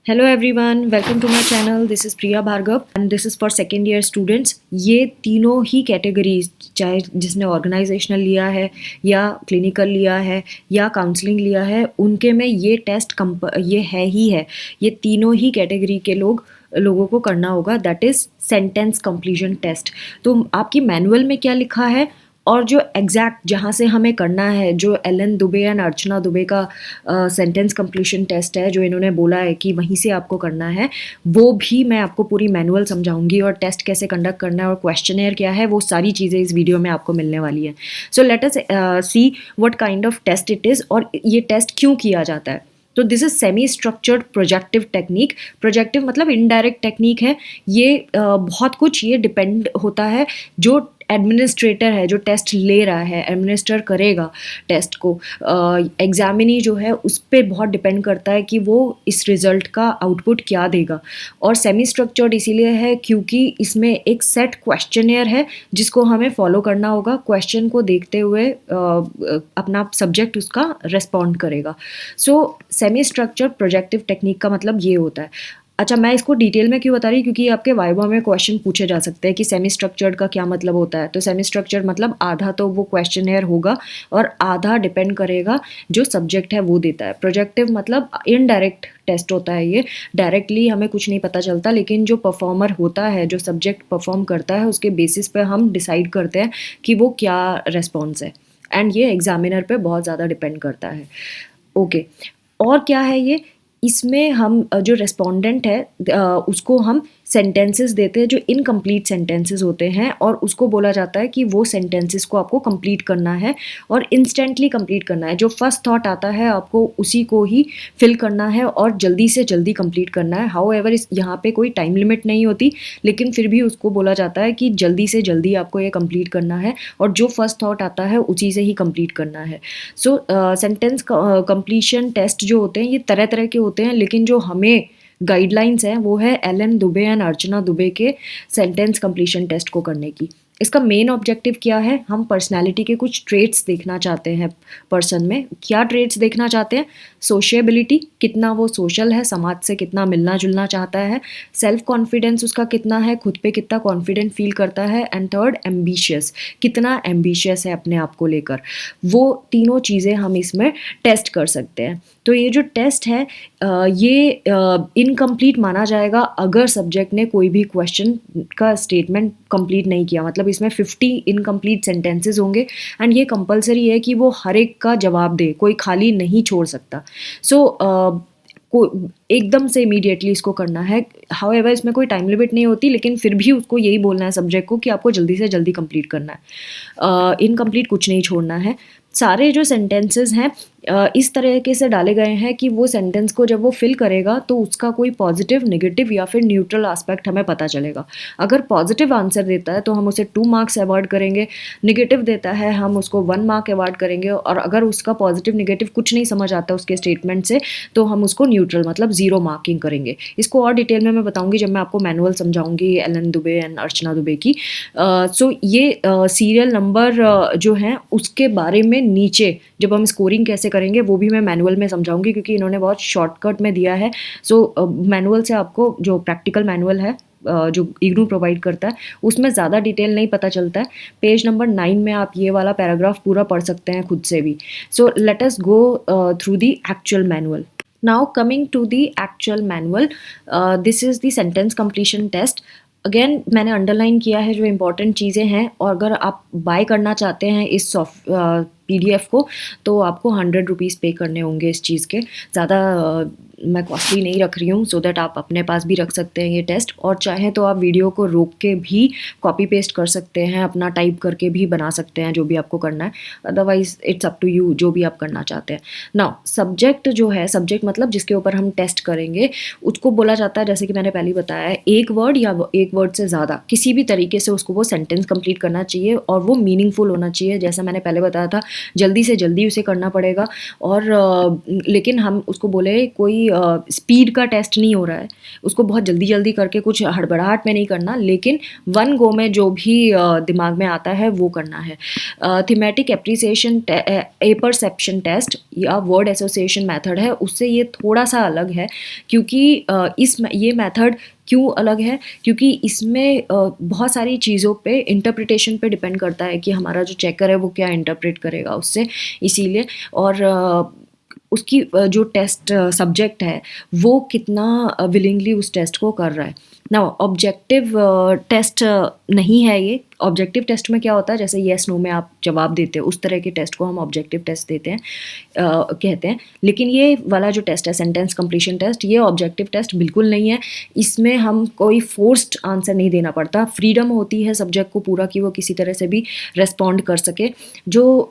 Hello everyone, welcome to my channel. This is Priya Bhargava and this is for second year students. ये तीनों ही categories, चाहे जिसने organisational लिया है या क्लिनिकल लिया है या काउंसलिंग लिया है, उनके में ये टेस्ट ये है ही है। ये तीनों ही कैटेगरी के लोगों को करना होगा, that is sentence completion test. तो आपकी मैनुअल में क्या लिखा है और जो एग्जैक्ट जहाँ से हमें करना है, जो एलन दुबे एंड अर्चना दुबे का सेंटेंस कंप्लीशन टेस्ट है, जो इन्होंने बोला है कि वहीं से आपको करना है, वो भी मैं आपको पूरी मैनुअल समझाऊंगी। और टेस्ट कैसे कंडक्ट करना है और क्वेश्चनेयर क्या है, वो सारी चीज़ें इस वीडियो में आपको मिलने वाली है। So let us see what kind of test it is और ये टेस्ट क्यों किया जाता है। तो this is semi structured projective technique. Projective मतलब इनडायरेक्ट टेक्निक है। ये बहुत कुछ ये डिपेंड होता है जो एडमिनिस्ट्रेटर है, जो टेस्ट ले रहा है, एडमिनिस्टर करेगा टेस्ट को, एग्जामिनी जो है उस पर बहुत डिपेंड करता है कि वो इस रिज़ल्ट का आउटपुट क्या देगा। और सेमी स्ट्रक्चर्ड इसीलिए है क्योंकि इसमें एक सेट क्वेश्चनियर है जिसको हमें फॉलो करना होगा। क्वेश्चन को देखते हुए अपना सब्जेक्ट उसका रेस्पॉन्ड करेगा। सो सेमी स्ट्रक्चर्ड प्रोजेक्टिव टेक्निक का मतलब ये होता है। अच्छा, मैं इसको डिटेल में क्यों बता रही हूँ, क्योंकि आपके वाइवा में क्वेश्चन पूछे जा सकते हैं कि सेमी स्ट्रक्चर्ड का क्या मतलब होता है। तो सेमी स्ट्रक्चर्ड मतलब आधा तो वो क्वेश्चनेयर होगा और आधा डिपेंड करेगा जो सब्जेक्ट है वो देता है। प्रोजेक्टिव मतलब इनडायरेक्ट टेस्ट होता है। ये डायरेक्टली हमें कुछ नहीं पता चलता, लेकिन जो परफॉर्मर होता है, जो सब्जेक्ट परफॉर्म करता है, उसके बेसिस पे हम डिसाइड करते हैं कि वो क्या रेस्पॉन्स है। एंड ये एग्जामिनर पे बहुत ज़्यादा डिपेंड करता है। ओके, और क्या है ये, इसमें हम जो रेस्पोंडेंट है उसको हम सेंटेंसेस देते हैं जो इनकम्प्लीट सेंटेंसेस होते हैं, और उसको बोला जाता है कि वो सेंटेंसेस को आपको कंप्लीट करना है और इंस्टेंटली कंप्लीट करना है। जो फर्स्ट थॉट आता है आपको उसी को ही फिल करना है और जल्दी से जल्दी कंप्लीट करना है। हाउएवर यहाँ पे कोई टाइम लिमिट नहीं होती, लेकिन फिर भी उसको बोला जाता है कि जल्दी से जल्दी आपको ये कंप्लीट करना है और जो फर्स्ट थॉट आता है उसी से ही कंप्लीट करना है। सो सेंटेंस कंप्लीशन टेस्ट जो होते हैं ये तरह तरह के होते हैं, लेकिन जो हमें गाइडलाइंस हैं वो है एलन दुबे एंड अर्चना दुबे के सेंटेंस कंप्लीशन टेस्ट को करने की। इसका मेन ऑब्जेक्टिव क्या है, हम पर्सनालिटी के कुछ ट्रेट्स देखना चाहते हैं पर्सन में। क्या ट्रेट्स देखना चाहते हैं? सोशिएबिलिटी, कितना वो सोशल है, समाज से कितना मिलना जुलना चाहता है। सेल्फ कॉन्फिडेंस उसका कितना है, खुद पे कितना कॉन्फिडेंट फील करता है। एंड थर्ड, एम्बिशियस, कितना एम्बिशियस है अपने आप को लेकर। वो तीनों चीज़ें हम इसमें टेस्ट कर सकते हैं। तो ये जो टेस्ट है ये इनकम्प्लीट माना जाएगा अगर सब्जेक्ट ने कोई भी क्वेश्चन का स्टेटमेंट कंप्लीट नहीं किया। मतलब इसमें 50 इनकम्प्लीट सेंटेंसेस होंगे एंड ये कंपलसरी है कि वो हर एक का जवाब दे, कोई खाली नहीं छोड़ सकता। सो को एकदम से इमीडिएटली इसको करना है। हाउएवर इसमें कोई टाइम लिमिट नहीं होती, लेकिन फिर भी उसको यही बोलना है सब्जेक्ट को कि आपको जल्दी से जल्दी कंप्लीट करना है, इनकम्प्लीट कुछ नहीं छोड़ना है। सारे जो सेंटेंसेस हैं इस तरीके से डाले गए हैं कि वो सेंटेंस को जब वो फिल करेगा तो उसका कोई पॉजिटिव, नेगेटिव या फिर न्यूट्रल एस्पेक्ट हमें पता चलेगा। अगर पॉजिटिव आंसर देता है तो हम उसे 2 मार्क्स अवार्ड करेंगे, नेगेटिव देता है हम उसको 1 मार्क अवार्ड करेंगे, और अगर उसका पॉजिटिव नेगेटिव कुछ नहीं समझ आता उसके स्टेटमेंट से तो हम उसको न्यूट्रल मतलब 0 मार्किंग करेंगे। इसको और डिटेल में मैं बताऊंगी जब मैं आपको मैनुअल समझाऊंगी एलन दुबे एंड अर्चना दुबे की। सो ये सीरियल नंबर जो हैं उसके बारे में नीचे जब हम स्कोरिंग कैसे करेंगे वो भी मैं मैनुअल में समझाऊंगी, क्योंकि इन्होंने बहुत शॉर्टकट में दिया है। सो मैनुअल से आपको, जो प्रैक्टिकल मैनुअल है जो इग्नू प्रोवाइड करता है, उसमें ज़्यादा डिटेल नहीं पता चलता है। पेज नंबर 9 में आप ये वाला पैराग्राफ पूरा पढ़ सकते हैं खुद से भी। So let us go through the actual manual. Now coming to the actual manual, this is the sentence completion test. Again मैंने अंडरलाइन किया है जो इम्पोर्टेंट चीज़ें हैं, और अगर आप बाय करना चाहते हैं इस PDF को तो आपको 100 रुपीज़ पे करने होंगे इस चीज़ के। ज़्यादा मैं कॉस्टली नहीं रख रही हूँ, सो दैट आप अपने पास भी रख सकते हैं ये टेस्ट, और चाहें तो आप वीडियो को रोक के भी कॉपी पेस्ट कर सकते हैं, अपना टाइप करके भी बना सकते हैं जो भी आपको करना है। Otherwise it's up to you जो भी आप करना चाहते हैं। नाउ सब्जेक्ट जो है, सब्जेक्ट मतलब जिसके ऊपर हम टेस्ट करेंगे, उसको बोला जाता है, जैसे कि मैंने पहले बताया है, एक वर्ड या एक वर्ड से ज़्यादा किसी भी तरीके से उसको वो सेंटेंस कंप्लीट करना चाहिए और वो मीनिंगफुल होना चाहिए। जैसा मैंने पहले बताया था, जल्दी से जल्दी उसे करना पड़ेगा। और लेकिन हम उसको बोले कोई स्पीड का टेस्ट नहीं हो रहा है, उसको बहुत जल्दी जल्दी करके कुछ हड़बड़ाहट में नहीं करना, लेकिन वन गो में जो भी दिमाग में आता है वो करना है। थीमेटिक एप्रिसिएशन ए परसेप्शन टेस्ट या वर्ड एसोसिएशन मेथड है, उससे ये थोड़ा सा अलग है, क्योंकि ये मेथड क्यों अलग है, क्योंकि इसमें बहुत सारी चीज़ों पे इंटरप्रिटेशन पे डिपेंड करता है कि हमारा जो चेकर है वो क्या इंटरप्रेट करेगा उससे, इसीलिए। और उसकी जो टेस्ट सब्जेक्ट है वो कितना विलिंगली उस टेस्ट को कर रहा है ना। ऑब्जेक्टिव टेस्ट नहीं है ये। ऑब्जेक्टिव टेस्ट में क्या होता है, जैसे येस नो में आप जवाब देते हो, उस तरह के टेस्ट को हम ऑब्जेक्टिव टेस्ट देते हैं, कहते हैं। लेकिन ये वाला जो टेस्ट है सेंटेंस कंप्लीशन टेस्ट, ये ऑब्जेक्टिव टेस्ट बिल्कुल नहीं है। इसमें हम कोई फोर्स्ड आंसर नहीं देना पड़ता, फ्रीडम होती है सब्जेक्ट को पूरा कि वो किसी तरह से भी रेस्पॉन्ड कर सके, जो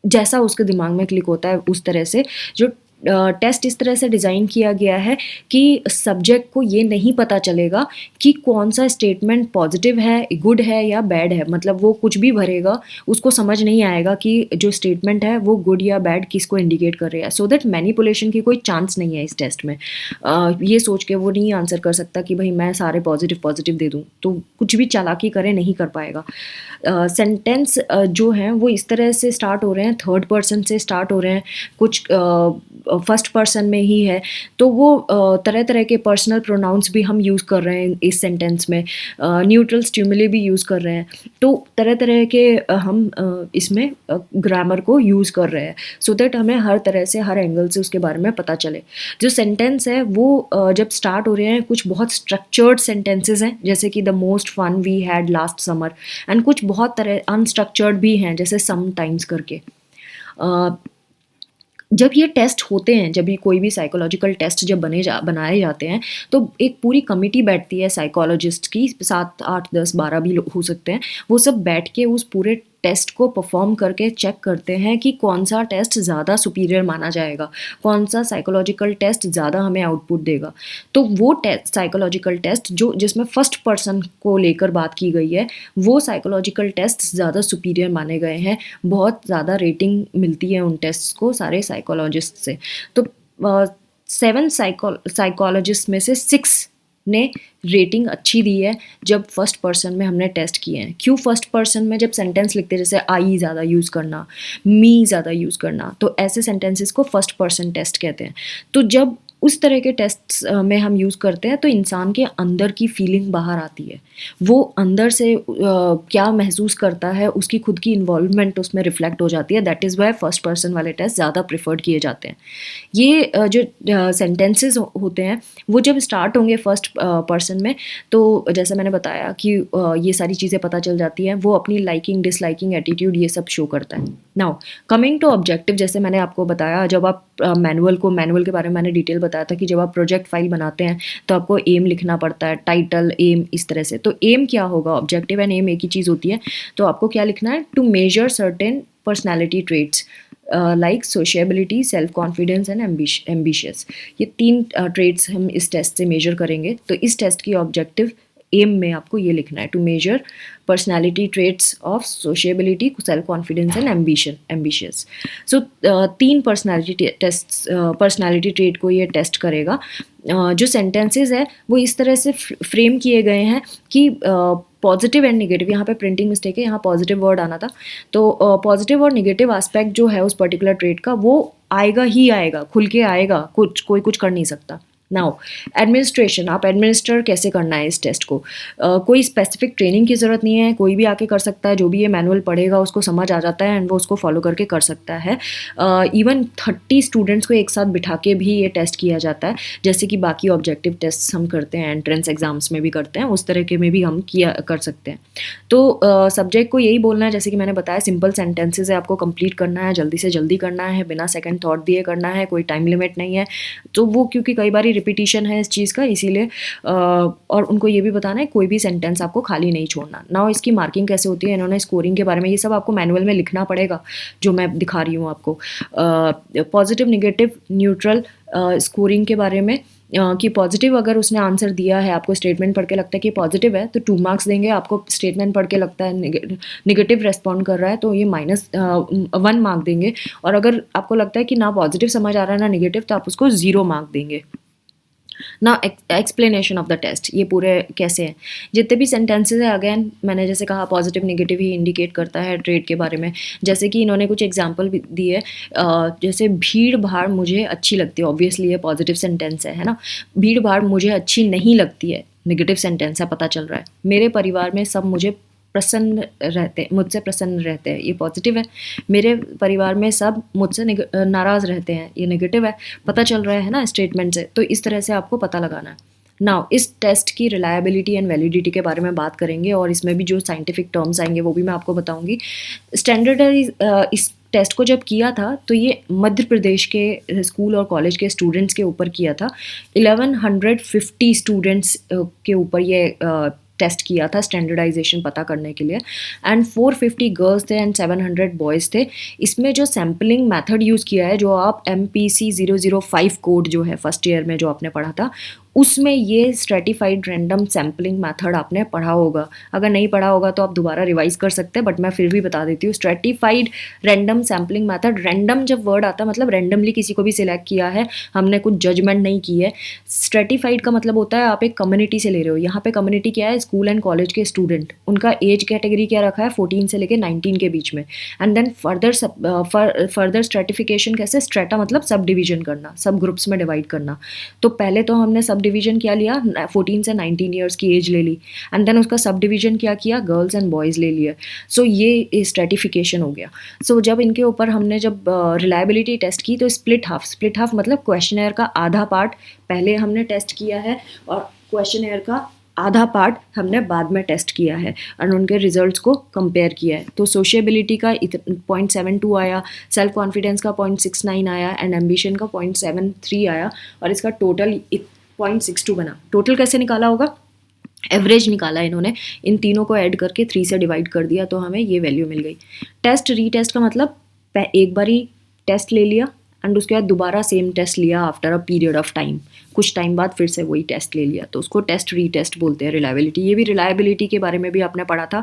जैसा उसके दिमाग में क्लिक होता है उस तरह से। जो टेस्ट इस तरह से डिज़ाइन किया गया है कि सब्जेक्ट को ये नहीं पता चलेगा कि कौन सा स्टेटमेंट पॉजिटिव है, गुड है या बैड है। मतलब वो कुछ भी भरेगा, उसको समझ नहीं आएगा कि जो स्टेटमेंट है वो गुड या बैड किसको इंडिकेट कर रहा है। सो दैट मैनिपुलेशन की कोई चांस नहीं है इस टेस्ट में। ये सोच के वो नहीं आंसर कर सकता कि भाई मैं सारे पॉजिटिव दे दूँ, तो कुछ भी चालाकी करे नहीं कर पाएगा। सेंटेंस जो हैं वो इस तरह से स्टार्ट हो रहे हैं, थर्ड पर्सन से स्टार्ट हो रहे हैं, कुछ फर्स्ट पर्सन में ही है, तो वो तरह तरह के पर्सनल प्रोनाउंस भी हम यूज़ कर रहे हैं इस सेंटेंस में, न्यूट्रल स्टिमुली भी यूज़ कर रहे हैं, तो तरह तरह के हम इसमें ग्रामर को यूज़ कर रहे हैं, सो दैट हमें हर तरह से, हर एंगल से उसके बारे में पता चले। जो सेंटेंस है वो जब स्टार्ट हो रहे हैं, कुछ बहुत स्ट्रक्चर्ड सेंटेंसेस हैं, जैसे कि the most fun we had last summer, and कुछ बहुत तरह अनस्ट्रक्चर्ड भी हैं, जैसे सम टाइम्स करके। जब ये टेस्ट होते हैं, जब ये कोई भी साइकोलॉजिकल टेस्ट जब बनाए जाते हैं, तो एक पूरी कमिटी बैठती है साइकोलॉजिस्ट की, 7, 8, 10, 12 भी हो सकते हैं। वो सब बैठ के उस पूरे टेस्ट को परफॉर्म करके चेक करते हैं कि कौन सा टेस्ट ज़्यादा सुपीरियर माना जाएगा, कौन सा साइकोलॉजिकल टेस्ट ज़्यादा हमें आउटपुट देगा। तो वो टेस्ट, साइकोलॉजिकल टेस्ट जो जिसमें फर्स्ट पर्सन को लेकर बात की गई है, वो साइकोलॉजिकल टेस्ट ज़्यादा सुपीरियर माने गए हैं। बहुत ज़्यादा रेटिंग मिलती है उन टेस्ट को सारे साइकोलॉजिस्ट से। तो 7 साइकोलॉजिस्ट में से 6 ने रेटिंग अच्छी दी है जब फर्स्ट पर्सन में हमने टेस्ट किए हैं। क्यों फर्स्ट पर्सन में? जब सेंटेंस लिखते हैं, जैसे आई ज़्यादा यूज़ करना, मी ज़्यादा यूज़ करना, तो ऐसे सेंटेंसेस को फर्स्ट पर्सन टेस्ट कहते हैं। तो जब उस तरह के टेस्ट्स में हम यूज़ करते हैं तो इंसान के अंदर की फीलिंग बाहर आती है, वो अंदर से क्या महसूस करता है, उसकी खुद की इन्वॉल्वमेंट उसमें रिफ्लेक्ट हो जाती है। That is why first person वाले टेस्ट ज़्यादा प्रेफर्ड किए जाते हैं। ये जो सेंटेंसेस होते हैं वो जब स्टार्ट होंगे फर्स्ट पर्सन में, तो जैसे मैंने बताया कि ये सारी चीज़ें पता चल जाती हैं, वो अपनी लाइकिंग डिसलाइकिंग एटीट्यूड ये सब शो करता है। नाउ कमिंग टू ऑब्जेक्टिव, जैसे मैंने आपको बताया, जब आप मैनुअल के बारे में मैंने डिटेल बताया था कि जब आप प्रोजेक्ट फाइल बनाते हैं तो आपको एम लिखना पड़ता है, टाइटल, एम, इस तरह से। तो एम क्या होगा? ऑब्जेक्टिव एंड एम एक ही चीज़ होती है। तो आपको क्या लिखना है? To measure certain personality traits like sociability, self confidence and ambitious. ये 3 ट्रेट्स हम इस टेस्ट से मेजर करेंगे। तो इस टेस्ट की ऑब्जेक्टिव एम में आपको ये लिखना है, to measure personality traits of sociability, self confidence and ambitious. So 3 personality trait को ये टेस्ट करेगा। जो सेंटेंसेस है वो इस तरह से फ्रेम किए गए हैं कि पॉजिटिव एंड निगेटिव, यहाँ पे प्रिंटिंग मिस्टेक है, यहाँ पॉजिटिव वर्ड आना था। तो पॉजिटिव और निगेटिव एस्पेक्ट जो है उस पर्टिकुलर ट्रेट का, वो आएगा ही आएगा, खुल के आएगा, कोई कुछ कर नहीं सकता। नाउ एडमिनिस्ट्रेशन, आप एडमिनिस्टर कैसे करना है इस टेस्ट को? कोई स्पेसिफिक ट्रेनिंग की ज़रूरत नहीं है, कोई भी आके कर सकता है, जो भी ये मैनुअल पढ़ेगा उसको समझ आ जाता है एंड वो उसको फॉलो करके कर सकता है। इवन 30 स्टूडेंट्स को एक साथ बिठा के भी ये टेस्ट किया जाता है, जैसे कि बाकी ऑब्जेक्टिव टेस्ट हम करते हैं, एंट्रेंस एग्जाम्स में भी करते हैं, उस तरह के में भी हम कर सकते हैं। तो सब्जेक्ट को यही बोलना है, जैसे कि मैंने बताया, सिंपल सेंटेंसेज है, आपको कंप्लीट करना है, जल्दी से जल्दी करना है, बिना सेकंड थॉट दिए करना है, कोई टाइम लिमिट नहीं है। तो वो क्योंकि कई बार रिपीटिशन है इस चीज़ का, इसीलिए और उनको ये भी बताना है कोई भी सेंटेंस आपको खाली नहीं छोड़ना। नाउ इसकी मार्किंग कैसे होती है, इन्होंने स्कोरिंग के बारे में ये सब आपको मैनुअल में लिखना पड़ेगा जो मैं दिखा रही हूँ आपको। पॉजिटिव, निगेटिव, न्यूट्रल स्कोरिंग के बारे में कि पॉजिटिव अगर उसने आंसर दिया है, आपको स्टेटमेंट पढ़ के लगता है कि पॉजिटिव है तो 2 मार्क्स देंगे, आपको स्टेटमेंट पढ़ के लगता है निगेटिव रेस्पॉन्ड कर रहा है तो ये -1 मार्क देंगे, और अगर आपको लगता है कि ना पॉजिटिव समझ आ रहा है ना निगेटिव तो आप उसको 0 मार्क देंगे। ना एक्सप्लेनेशन ऑफ द टेस्ट, ये पूरे कैसे हैं, जितने भी सेंटेंसेज है अगेन मैंने जैसे कहा पॉजिटिव निगेटिव ही इंडिकेट करता है ट्रेड के बारे में। जैसे कि इन्होंने कुछ एग्जांपल भी दिए, जैसे भीड़ भाड़ मुझे अच्छी लगती है, ऑब्वियसली ये पॉजिटिव सेंटेंस है ना। भीड़ भाड़ मुझे अच्छी नहीं लगती है, निगेटिव सेंटेंस है, पता चल रहा है। मेरे परिवार में सब मुझे प्रसन्न रहते हैं, मुझसे प्रसन्न रहते हैं, ये पॉजिटिव है। मेरे परिवार में सब मुझसे नाराज़ रहते हैं, ये नेगेटिव है, पता चल रहा है ना स्टेटमेंट से। तो इस तरह से आपको पता लगाना है। नाउ इस टेस्ट की रिलायबिलिटी एंड वैलिडिटी के बारे में बात करेंगे, और इसमें भी जो साइंटिफिक टर्म्स आएंगे वो भी मैं आपको बताऊंगी। स्टैंडर्डाइज इस टेस्ट को जब किया था तो ये मध्य प्रदेश के स्कूल और कॉलेज के स्टूडेंट्स के ऊपर किया था। 1150 स्टूडेंट्स के ऊपर ये टेस्ट किया था स्टैंडर्डाइजेशन पता करने के लिए, एंड 450 गर्ल्स थे एंड 700 बॉयज़ थे। इसमें जो सैम्पलिंग मेथड यूज़ किया है, जो आप MPC 005 कोड जो है फर्स्ट ईयर में जो आपने पढ़ा था, उसमें ये स्ट्रेटिफाइड रैंडम सैम्पलिंग मेथड आपने पढ़ा होगा। अगर नहीं पढ़ा होगा तो आप दोबारा रिवाइज कर सकते हैं, बट मैं फिर भी बता देती हूँ। Stratified random sampling method, random जब वर्ड आता है मतलब रैंडमली किसी को भी सिलेक्ट किया है, हमने कुछ जजमेंट नहीं की है। स्ट्रेटिफाइड का मतलब होता है आप एक कम्युनिटी से ले रहे हो। यहाँ पे कम्युनिटी क्या है, स्कूल एंड कॉलेज के स्टूडेंट, उनका एज कैटेगरी क्या रखा है, 14 से लेकर 19 के बीच में। एंड देन फर्दर स्ट्रेटिफिकेशन कैसे, स्ट्रेटा मतलब सब डिवीजन करना, सब ग्रुप्स में डिवाइड करना। तो पहले तो हमने सब डिवीजन क्या लिया, 14 से 19 ईयर्स की एज ले ली, एंड देन उसका सब डिवीजन क्या किया, गर्ल्स एंड बॉयज़ ले लिया। सो ये स्ट्रेटिफिकेशन हो गया। सो जब इनके ऊपर हमने जब रिलायबिलिटी टेस्ट की तो स्प्लिट हाफ मतलब क्वेश्चनर का आधा पार्ट पहले हमने टेस्ट किया है और क्वेश्चनर का आधा पार्ट हमने बाद में टेस्ट किया है और उनके रिजल्ट्स को कंपेयर किया है। तो सोशियबिलिटी का 0.72 आया, सेल्फ कॉन्फिडेंस का 0.69 आया, एंड एम्बिशन का 0.73 आया, और इसका टोटल 0.62 बना। टोटल कैसे निकाला होगा, एवरेज निकाला इन्होंने, इन तीनों को ऐड करके 3 से डिवाइड कर दिया तो हमें ये वैल्यू मिल गई। टेस्ट रीटेस्ट का मतलब एक बारी टेस्ट ले लिया एंड उसके बाद दोबारा सेम टेस्ट लिया after a period of time, कुछ टाइम बाद फिर से वही टेस्ट ले लिया, तो उसको टेस्ट रीटेस्ट बोलते हैं। रिलायबिलिटी, ये भी रिलायबिलिटी के बारे में भी आपने पढ़ा था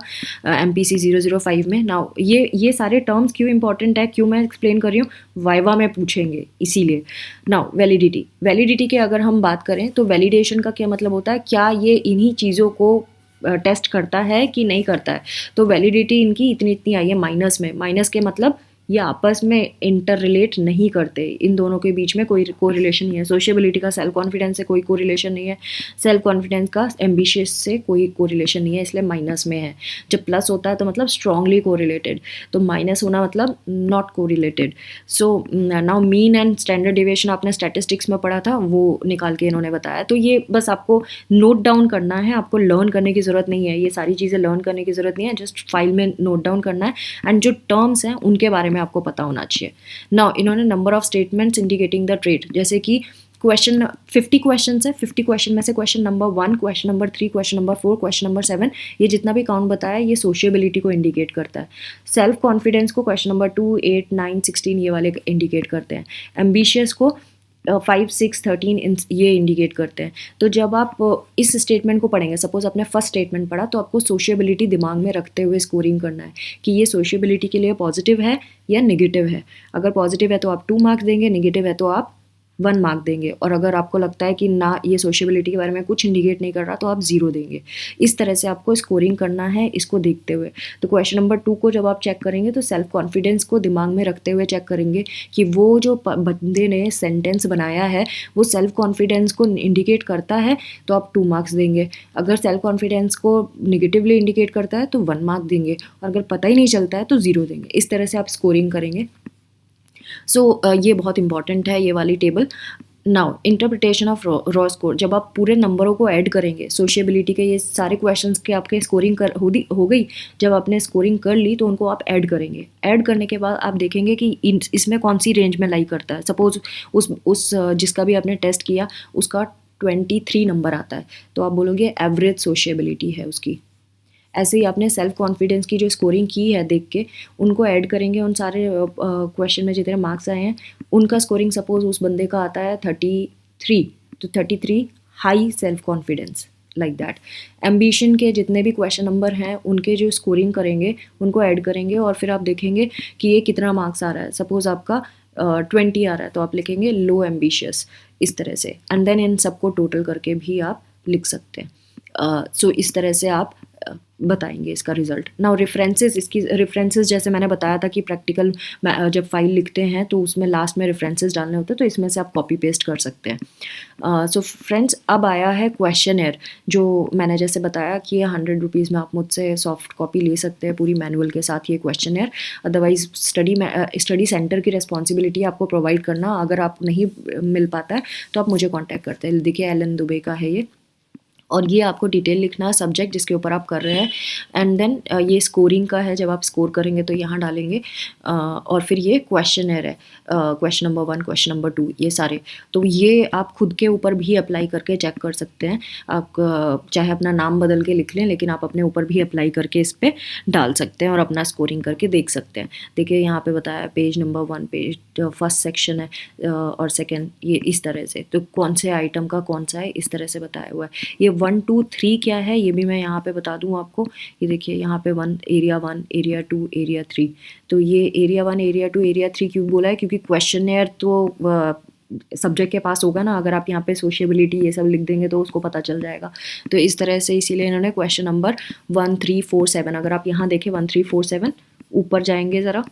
MPC 005 में। नाउ ये सारे टर्म्स क्यों इंपॉर्टेंट है, क्यों मैं एक्सप्लेन कर रही हूँ, वाइवा में पूछेंगे इसीलिए। नाउ वैलिडिटी के अगर हम बात करें तो वैलिडेशन का क्या मतलब होता है, क्या ये इन्हीं चीज़ों को टेस्ट करता है कि नहीं करता है। तो वैलिडिटी इनकी इतनी आई है माइनस में। माइनस के मतलब ये आपस में इंटर रिलेट नहीं करते, इन दोनों के बीच में कोई कोरिलेशन नहीं है। सोशियबिलिटी का सेल्फ कॉन्फिडेंस से कोई कोरिलेशन नहीं है, सेल्फ कॉन्फिडेंस का एम्बिशियस से कोई कोरिलेशन नहीं है, इसलिए माइनस में है। जब प्लस होता है तो मतलब स्ट्रांगली कोरिलेटेड, तो माइनस होना मतलब not correlated. So now mean and standard deviation आपने स्टैटिस्टिक्स में पढ़ा था, वो निकाल के इन्होंने बताया। तो ये बस आपको नोट डाउन करना है, आपको लर्न करने की ज़रूरत नहीं है, ये सारी चीज़ें लर्न करने की ज़रूरत नहीं है, जस्ट फाइल में नोट डाउन करना है, एंड जो टर्म्स हैं उनके बारे में आपको पता होना चाहिए। नाउ इन्होंने number of statements indicating the trait, जैसे कि क्वेश्चन 50 क्वेश्चन है, 50 क्वेश्चन में से question number 1, question number 3, question number 4, question number 7, ये जितना भी काउंट बताया ये सोशियबिलिटी को इंडिकेट करता है। सेल्फ कॉन्फिडेंस को क्वेश्चन नंबर 2, 8, 9, 16 ये वाले इंडिकेट करते हैं। एम्बिशियस को 5, 6, 13 ये इंडिकेट करते हैं। तो जब आप इस स्टेटमेंट को पढ़ेंगे, सपोज आपने फर्स्ट स्टेटमेंट पढ़ा, तो आपको सोशियबिलिटी दिमाग में रखते हुए स्कोरिंग करना है कि ये सोशियबिलिटी के लिए पॉजिटिव है या नेगेटिव है। अगर पॉजिटिव है तो आप 2 मार्क्स देंगे, नेगेटिव है तो आप 1 मार्क देंगे, और अगर आपको लगता है कि ना ये सोशियबिलिटी के बारे में कुछ इंडिकेट नहीं कर रहा तो आप 0 देंगे। इस तरह से आपको स्कोरिंग करना है इसको देखते हुए। तो क्वेश्चन नंबर 2 को जब आप चेक करेंगे तो सेल्फ कॉन्फिडेंस को दिमाग में रखते हुए चेक करेंगे कि वो जो बंदे ने सेंटेंस बनाया है वो सेल्फ कॉन्फिडेंस को इंडिकेट करता है तो आप 2 मार्क्स देंगे। अगर सेल्फ कॉन्फिडेंस को निगेटिवली इंडिकेट करता है तो 1 मार्क देंगे, और अगर पता ही नहीं चलता है तो 0 देंगे। इस तरह से आप स्कोरिंग करेंगे। सो ये बहुत इंपॉर्टेंट है ये वाली table. Now interpretation of raw score, जब आप पूरे नंबरों को ऐड करेंगे, सोशियबिलिटी के ये सारे क्वेश्चंस के आपके स्कोरिंग हो गई। जब आपने स्कोरिंग कर ली तो उनको आप ऐड करेंगे। ऐड करने के बाद आप देखेंगे कि इसमें कौन सी रेंज में लाई करता है। सपोज उस जिसका भी आपने टेस्ट किया उसका 23 नंबर आता है, तो आप बोलोगे एवरेज सोशियबिलिटी है उसकी। ऐसे ही आपने सेल्फ कॉन्फिडेंस की जो स्कोरिंग की है देख के उनको ऐड करेंगे। उन सारे क्वेश्चन में जितने मार्क्स आए हैं उनका स्कोरिंग सपोज उस बंदे का आता है 33, तो 33 high self confidence, like that. Ambition के जितने भी क्वेश्चन नंबर हैं उनके जो स्कोरिंग करेंगे उनको ऐड करेंगे और फिर आप देखेंगे कि ये कितना मार्क्स आ रहा है। सपोज आपका 20 आ रहा है तो आप लिखेंगे लो एम्बिशियस, इस तरह से। एंड देन इन सबको टोटल करके भी आप लिख सकते हैं। सो इस तरह से आप बताएंगे इसका रिजल्ट। नाउ रेफरेंसेस, इसकी रेफरेंसेस जैसे मैंने बताया था कि प्रैक्टिकल जब फाइल लिखते हैं तो उसमें लास्ट में रेफरेंसेस डालने होते हैं, तो इसमें से आप कॉपी पेस्ट कर सकते हैं। सो फ्रेंड्स, अब आया है क्वेश्चनर, जो मैंने जैसे बताया कि 100 रुपीज़ में आप मुझसे सॉफ्ट कॉपी ले सकते हैं पूरी मैनुअल के साथ ये क्वेश्चनर। अदरवाइज स्टडी सेंटर की रिस्पॉन्सिबिलिटी आपको प्रोवाइड करना, अगर आप नहीं मिल पाता है तो आप मुझे कॉन्टैक्ट करते हैं। देखिए एलन दुबे का है ये, और ये आपको डिटेल लिखना है सब्जेक्ट जिसके ऊपर आप कर रहे हैं। एंड देन ये स्कोरिंग का है, जब आप स्कोर करेंगे तो यहाँ डालेंगे। और फिर ये क्वेश्चनर है, क्वेश्चन नंबर 1, क्वेश्चन नंबर 2, ये सारे। तो ये आप खुद के ऊपर भी अप्लाई करके चेक कर सकते हैं। आप चाहे अपना नाम बदल के लिख लें, लेकिन आप अपने ऊपर भी अप्लाई करके इस पर डाल सकते हैं और अपना स्कोरिंग करके देख सकते हैं। देखिए यहाँ पे बताया page number 1, page first section है और सेकेंड, ये इस तरह से। तो कौन से आइटम का कौन सा है इस तरह से बताया हुआ है। ये 1, 2, 3 क्या है ये भी मैं यहाँ पे बता दूँ आपको। ये देखिए यहाँ पे एरिया 1, एरिया 2, एरिया 3। तो ये एरिया 1, एरिया 2, एरिया 3 क्यों बोला है? क्योंकि क्वेश्चनर तो सब्जेक्ट के पास होगा ना, अगर आप यहाँ पे सोशियबिलिटी ये सब लिख देंगे तो उसको पता चल जाएगा। तो इस तरह से इसीलिए इन्होंने क्वेश्चन नंबर 1, 3, 4, 7, अगर आप यहाँ देखें 1, 3, 4, 7, ऊपर जाएंगे ज़रा,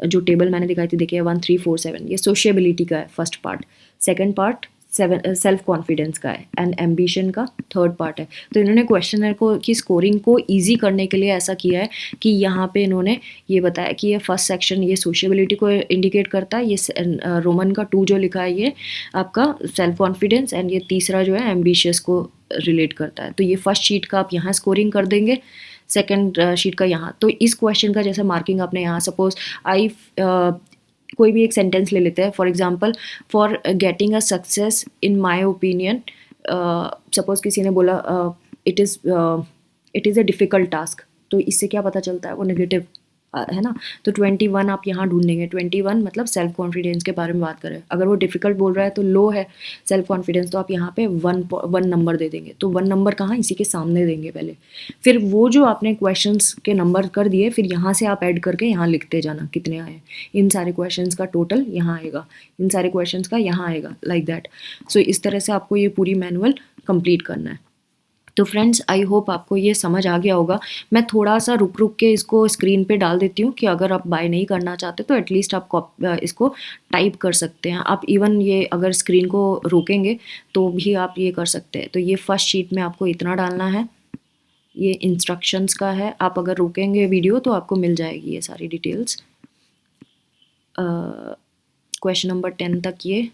जो टेबल मैंने दिखाई थी देखिए 1, 3, 4, 7, ये सोशियबिलिटी का है first part. Second part self confidence का है, एंड एम्बिशन का थर्ड पार्ट है। तो इन्होंने क्वेश्चनर को की स्कोरिंग को इजी करने के लिए ऐसा किया है कि यहाँ पे इन्होंने ये बताया कि ये फर्स्ट सेक्शन ये सोशियबिलिटी को इंडिकेट करता है, ये रोमन का 2 जो लिखा है ये आपका सेल्फ कॉन्फिडेंस, एंड ये तीसरा जो है एम्बिशियस को रिलेट करता है। तो ये फर्स्ट शीट का आप यहाँ स्कोरिंग कर देंगे, सेकेंड शीट का यहाँ। तो इस क्वेश्चन का जैसे मार्किंग आपने यहाँ सपोज कोई भी एक सेंटेंस ले लेते हैं। For example, for getting a success in my opinion, suppose किसी ने बोला it is a difficult task, तो इससे क्या पता चलता है? वो नेगेटिव है ना। तो 21 आप यहाँ ढूंढेंगे। 21 मतलब सेल्फ कॉन्फिडेंस के बारे में बात करें। अगर वो डिफ़िकल्ट बोल रहा है तो लो है सेल्फ कॉन्फिडेंस, तो आप यहाँ पे 1 नंबर दे देंगे। तो 1 नंबर कहाँ? इसी के सामने देंगे पहले। फिर वो जो आपने क्वेश्चंस के नंबर कर दिए, फिर यहाँ से आप ऐड करके यहाँ लिखते जाना कितने आए। इन सारे क्वेश्चंस का टोटल यहाँ आएगा, इन सारे क्वेश्चंस का यहाँ आएगा, लाइक दैट। सो इस तरह से आपको ये पूरी मैनुअल कंप्लीट करना है। तो फ्रेंड्स, आई होप आपको ये समझ आ गया होगा। मैं थोड़ा सा रुक के इसको स्क्रीन पे डाल देती हूँ कि अगर आप बाय नहीं करना चाहते तो एटलीस्ट आप इसको टाइप कर सकते हैं। आप इवन ये अगर स्क्रीन को रोकेंगे तो भी आप ये कर सकते हैं। तो ये फर्स्ट शीट में आपको इतना डालना है, ये इंस्ट्रक्शंस का है। आप अगर रोकेंगे वीडियो तो आपको मिल जाएगी ये सारी डिटेल्स। क्वेश्चन नंबर 10 तक ये,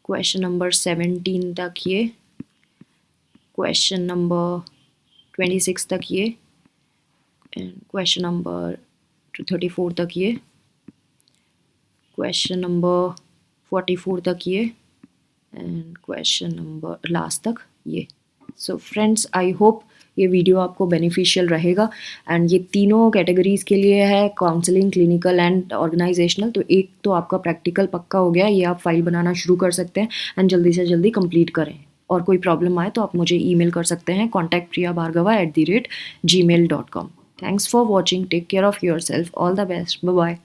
क्वेश्चन नंबर 17 तक ये, क्वेश्चन नंबर 26 तक ये, एंड क्वेश्चन नंबर 34 तक ये, क्वेश्चन नंबर 44 तक ये, एंड क्वेश्चन नंबर लास्ट तक ये। सो फ्रेंड्स, आई होप ये वीडियो आपको बेनिफिशियल रहेगा। एंड ये तीनों कैटेगरीज़ के लिए है, काउंसलिंग, क्लिनिकल एंड ऑर्गेनाइजेशनल। तो एक तो आपका प्रैक्टिकल पक्का हो गया, ये आप फाइल बनाना शुरू कर सकते हैं एंड जल्दी से जल्दी कंप्लीट करें। और कोई प्रॉब्लम आए तो आप मुझे ईमेल कर सकते हैं contactpriyabhargava@gmail.com। Thanks for watching, take care of your self, all the best, bye bye.